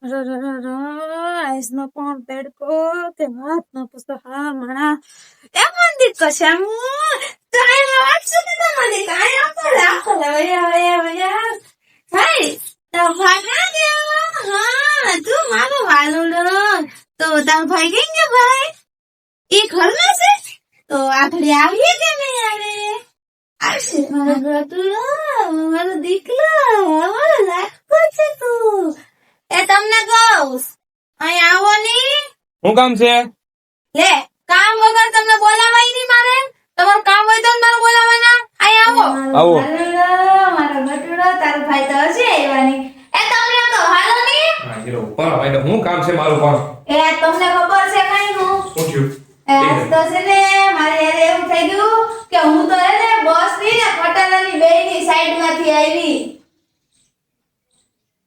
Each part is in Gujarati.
આઈસનો પણ તડકો તે હાથનો પુસ્તક મણા એ મંદિર કશાનું તારે વાંચું ને મને કાય આપો રાખો વયા ભાઈ તો ભાગા ગયો હા તું મારો વાલુડો તો તાર ભાઈ કેમ ગયો ભાઈ એ ઘરમાં છે તો આખડી આવીએ કે નહીં આવે આવશે મારો ગટુડો મારો દીકરો મારો લાખો છે તું એ તમને કહું અહીં આવો ની શું કામ છે? લે કામ વગર તમને બોલાવાય નહીં મારે તમારું કામ હોય તો મારે બોલાવાના અહીં આવો આવો. મારો ગટુડો તારો ભાઈ તો હશે એવાની એ તમને તો હાલો ની હા હીરો પર ભાઈ તો શું કામ છે મારું પણ એ તમને ખબર છે કઈ હું પૂછ્યું એ તો છે ને મારે યાર એવું થઈ ગયું કે હું તો હે ને બસ ની ને પટાલાની બેયની સાઈડ માંથી આવી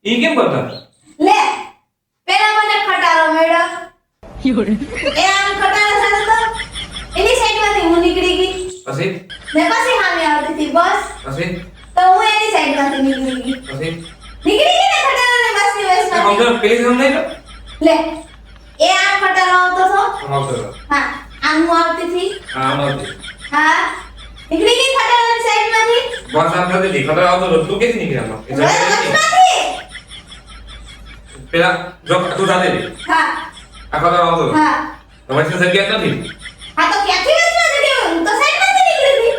ઈ કેમ કરતા? લે પેલા મને ખટારો મળ્યો એ આમ ખટારો સાથે તો એની સાઈડ માંથી હું નીકળી ગઈ પછી ને પછી સામે આવતી હતી બસ પછી તો હું એની સાઈડ માંથી નીકળી ગઈ પછી નીકળી ગઈ ને ખટારો ને બસ ની તે વેસમાં સમજો પેલી સમજાય ને લે એ આમ ખટારો આવતો હતો આવતો હતો. હા આમ હું આવતી હતી હા આવતો. હા નીકળી ગઈ ખટારાની સાઈડ માંથી બસ આમ થતી હતી ખતરા આવતો હતો. તું કેથી નીકળ્યા આમાં? એ હવે જગ્યાએ બસ નીકળી. માંથી પેલા જો તું જાતે હતી હા આ ખતરા આવતો હતો હા તમારી પાસે જગ્યા જ નથી. હા તો ક્યાંથી વેસમાં નીકળી હું તો સાઈડ માંથી નીકળી ગઈ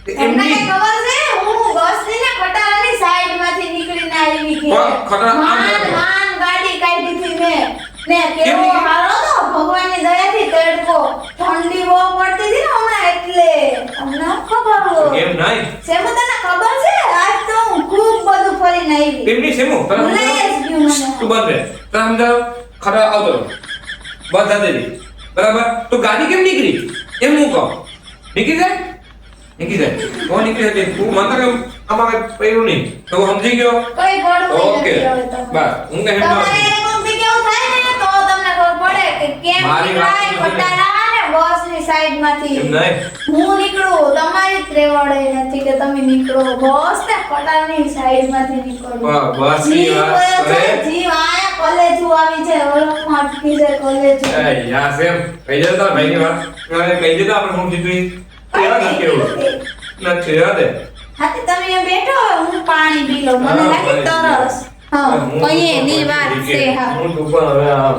તે એમને એમની ખબર છે હું બસ ની ને ખટારાની સાઈડ માંથી નીકળીને આવી ગઈ પણ ખટારા આમ માન નતો. માન ગાડી કાઢી હતી મેં ને કેવો કેમ નીકળી? હારો તો ભગવાનની દયાથી તડકો ઠંડી બહુ પડતી હતી ને હમણાં એટલે તમને ખબર હોય એમ નહીં સેમો તને ખબર છે આજ તો હું ખૂબ બધું ફરીને આવી એમની સેમો તને ભૂલાઈ જ સમજાવ? ગયું તું મને બંધ રહે. તને સમજાવ ખતરા આવતો હતો બસ જાતે હતી બરાબર તો ગાડી કેમ નીકળી એમ હું કહું નીકળી જાય નીકળી જાય કોણ નીકળી જાય તું મને કે આમાં કઈ પડ્યું નહીં તો હું સમજી ગયો કઈ પડતું ઓકે નથી હવે તમે. બસ હું કઈ તમારે સમજાવ એ કોઈક કેવું થાય ને તો તમને ખબર પડે કે કેમ મારી વાત નીકળાય સમજી. ખટારા ને બસની સાઈડમાંથી એમ નહીં હું નીકળું તમારી જ રેવડે નથી કે તમે નીકળો બસ ને ખટારાની સાઈડમાંથી નીકળો બસ ની જીવ વાત વયો કરે છે, જીવ આયા કોલેજો આવી છે ઓળખમાં અટકી છે કોલેજો એ યા સેમ કહી દે તારા ભાઈની વાત અરે કહી દે તો આપણે હું કીધું ઈ. કેવા નથી કેવું નથી યાદ હાથી તમે અહીંયા બેઠો હોય, હું પાણી પી લઉં મને હા, લાગે પાણી પી લો. તરસ હા કઈએ ની વાત છે હા હું તું પણ હવે આ